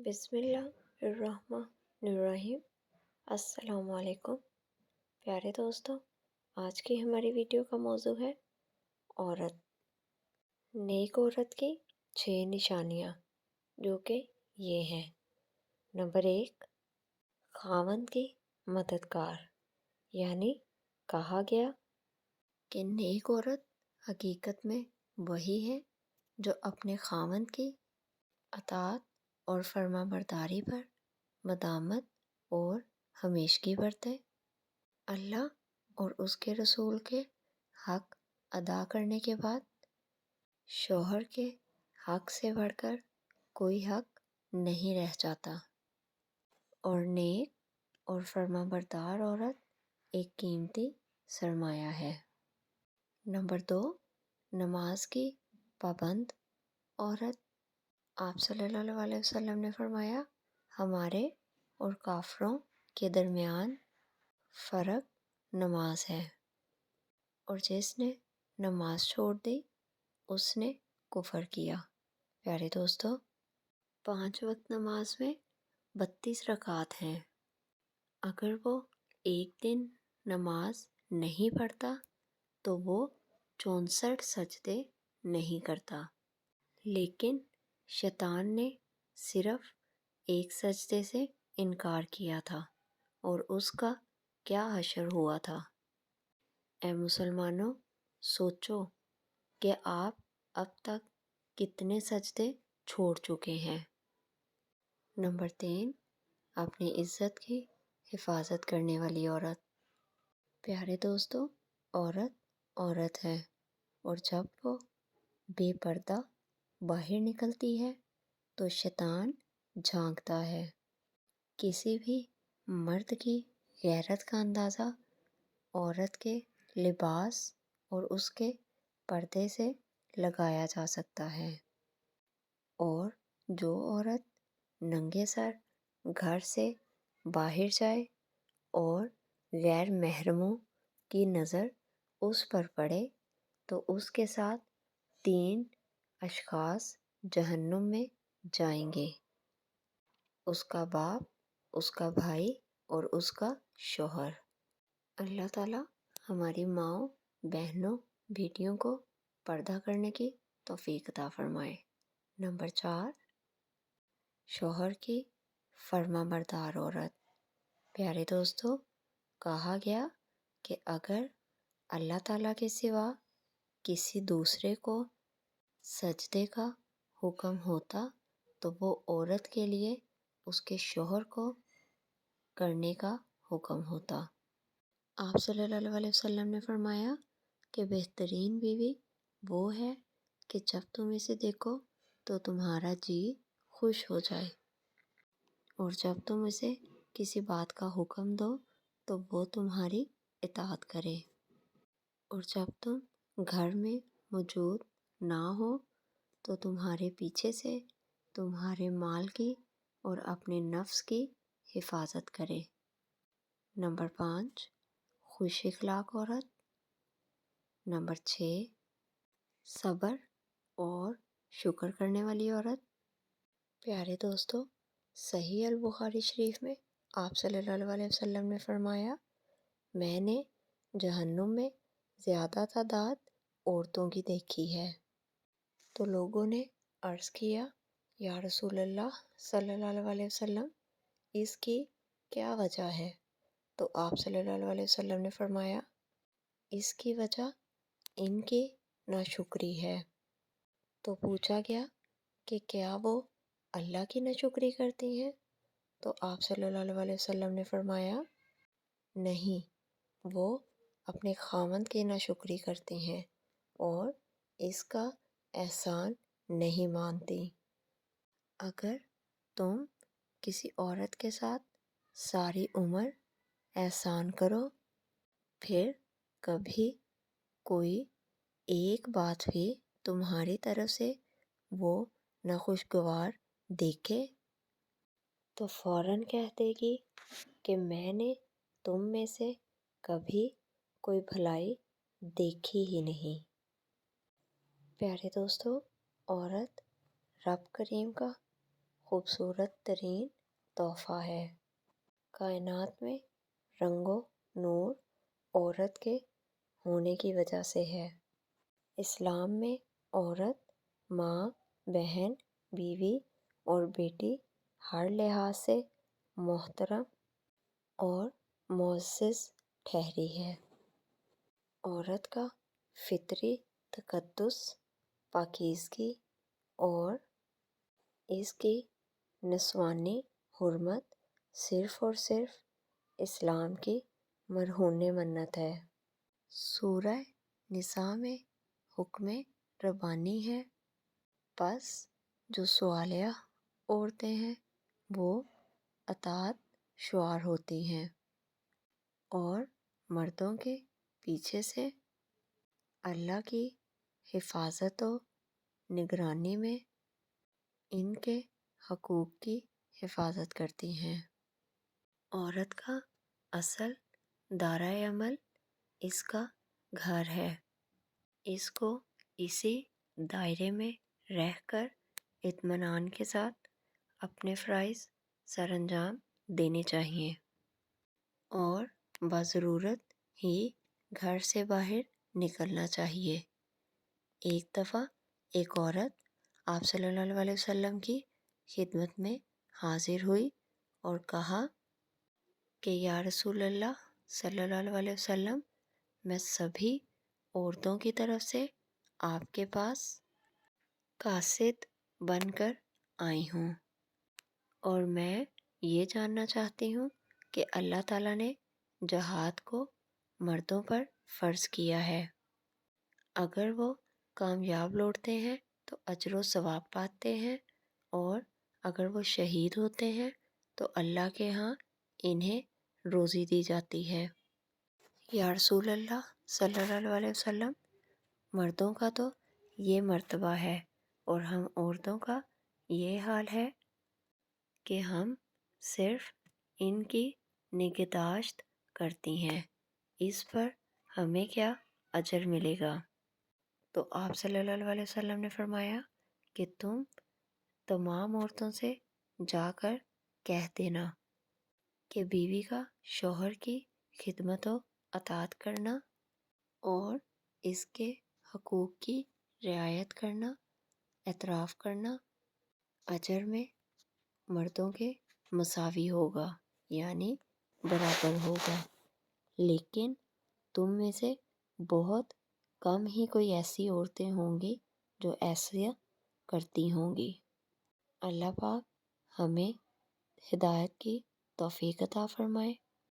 بسم اللہ الرحمن الرحیم۔ السلام علیکم پیارے دوستوں، آج کی ہماری ویڈیو کا موضوع ہے عورت۔ نیک عورت کی 6 نشانیاں، جو کہ یہ ہیں۔ نمبر 1، خاوند کی مددگار، یعنی کہا گیا کہ نیک عورت حقیقت میں وہی ہے جو اپنے خاوند کی اطاعت اور فرما برداری پر مدامت اور ہمیشگی برتے، اللہ اور اس کے رسول کے حق ادا کرنے کے بعد شوہر کے حق سے بڑھ کر کوئی حق نہیں رہ جاتا، اور نیک اور فرما بردار عورت ایک قیمتی سرمایہ ہے۔ نمبر 2، نماز کی پابند عورت۔ آپ صلی اللہ علیہ وسلم نے فرمایا، ہمارے اور کافروں کے درمیان فرق نماز ہے، اور جس نے نماز چھوڑ دی اس نے کفر کیا۔ پیارے دوستو، 5 وقت نماز میں 32 رکعات ہیں۔ اگر وہ ایک دن نماز نہیں پڑھتا تو وہ 64 سجدے نہیں کرتا، لیکن شیطان نے صرف ایک سجدے سے انکار کیا تھا، اور اس کا کیا حشر ہوا تھا۔ اے مسلمانوں، سوچو کہ آپ اب تک کتنے سجدے چھوڑ چکے ہیں۔ نمبر 3، اپنی عزت کی حفاظت کرنے والی عورت۔ پیارے دوستو، عورت عورت ہے، اور جب وہ بے پردہ باہر نکلتی ہے تو شیطان جھانکتا ہے۔ کسی بھی مرد کی غیرت کا اندازہ عورت کے لباس اور اس کے پردے سے لگایا جا سکتا ہے، اور جو عورت ننگے سر گھر سے باہر جائے اور غیر محرموں کی نظر اس پر پڑے تو اس کے ساتھ 3 اشخاص جہنم میں جائیں گے، اس کا باپ، اس کا بھائی اور اس کا شوہر۔ اللہ تعالیٰ ہماری ماؤں، بہنوں، بیٹیوں کو پردہ کرنے کی توفیق عطا فرمائے۔ نمبر 4، شوہر کی فرما بردار عورت۔ پیارے دوستو، کہا گیا کہ اگر اللہ تعالیٰ کے سوا کسی دوسرے کو سجدے کا حکم ہوتا تو وہ عورت کے لیے اس کے شوہر کو کرنے کا حکم ہوتا۔ آپ صلی اللہ علیہ وسلم نے فرمایا کہ بہترین بیوی وہ ہے کہ جب تم اسے دیکھو تو تمہارا جی خوش ہو جائے، اور جب تم اسے کسی بات کا حکم دو تو وہ تمہاری اطاعت کرے، اور جب تم گھر میں موجود نہ ہو تو تمہارے پیچھے سے تمہارے مال کی اور اپنے نفس کی حفاظت کرے۔ نمبر 5، خوش اخلاق عورت۔ نمبر 6، صبر اور شکر کرنے والی عورت۔ پیارے دوستو، صحیح البخاری شریف میں آپ صلی اللہ علیہ وسلم نے فرمایا، میں نے جہنم میں زیادہ تعداد عورتوں کی دیکھی ہے۔ تو لوگوں نے عرض کیا، یا رسول اللہ صلی اللہ علیہ وسلم، اس کی کیا وجہ ہے؟ تو آپ صلی اللہ علیہ وسلم نے فرمایا، اس کی وجہ ان کی ناشکری ہے۔ تو پوچھا گیا کہ کیا وہ اللہ کی ناشکری کرتی ہیں؟ تو آپ صلی اللہ علیہ وسلم نے فرمایا، نہیں، وہ اپنے خاوند کی ناشکری کرتی ہیں اور اس کا احسان نہیں مانتی۔ اگر تم کسی عورت کے ساتھ ساری عمر احسان کرو، پھر کبھی کوئی ایک بات بھی تمہاری طرف سے وہ ناخوشگوار دیکھے تو فوراً کہہ دے گی کہ میں نے تم میں سے کبھی کوئی بھلائی دیکھی ہی نہیں۔ پیارے دوستو، عورت رب کریم کا خوبصورت ترین تحفہ ہے۔ کائنات میں رنگ و نور عورت کے ہونے کی وجہ سے ہے۔ اسلام میں عورت ماں، بہن، بیوی اور بیٹی ہر لحاظ سے محترم اور معزز ٹھہری ہے۔ عورت کا فطری تقدس، پاکیزگی اور اس کی نسوانی حرمت صرف اور صرف اسلام کی مرہون منت ہے۔ سورہ نساء میں حکم ربانی ہے، پس جو صالحہ عورتیں ہیں وہ اطاعت شعار ہوتی ہیں اور مردوں کے پیچھے سے اللہ کی حفاظت و نگرانی میں ان کے حقوق کی حفاظت کرتی ہیں۔ عورت کا اصل دائرہ عمل اس کا گھر ہے۔ اس کو اسی دائرے میں رہ کر اطمینان کے ساتھ اپنے فرائض سر انجام دینے چاہیے اور بضرورت ہی گھر سے باہر نکلنا چاہیے۔ ایک دفعہ ایک عورت آپ صلی اللہ علیہ وسلم کی خدمت میں حاضر ہوئی اور کہا کہ یا رسول اللہ صلی اللہ علیہ وسلم، میں سبھی عورتوں کی طرف سے آپ کے پاس قاصد بن کر آئی ہوں اور میں یہ جاننا چاہتی ہوں کہ اللہ تعالیٰ نے جہاد کو مردوں پر فرض کیا ہے۔ اگر وہ کامیاب لوٹتے ہیں تو اجر و ثواب پاتے ہیں اور اگر وہ شہید ہوتے ہیں تو اللہ کے ہاں انہیں روزی دی جاتی ہے۔ یا رسول اللہ صلی اللہ علیہ وسلم، مردوں کا تو یہ مرتبہ ہے اور ہم عورتوں کا یہ حال ہے کہ ہم صرف ان کی نگہداشت کرتی ہیں، اس پر ہمیں کیا اجر ملے گا؟ تو آپ صلی اللہ علیہ وسلم نے فرمایا کہ تم تمام عورتوں سے جا کر کہہ دینا کہ بیوی کا شوہر کی خدمت و اطاعت کرنا اور اس کے حقوق کی رعایت کرنا، اعتراف کرنا اجر میں مردوں کے مساوی ہوگا، یعنی برابر ہوگا۔ لیکن تم میں سے بہت کم ہی کوئی ایسی عورتیں ہوں گی جو ایسا کرتی ہوں گی۔ اللہ پاک ہمیں ہدایت کی توفیق عطا فرمائے۔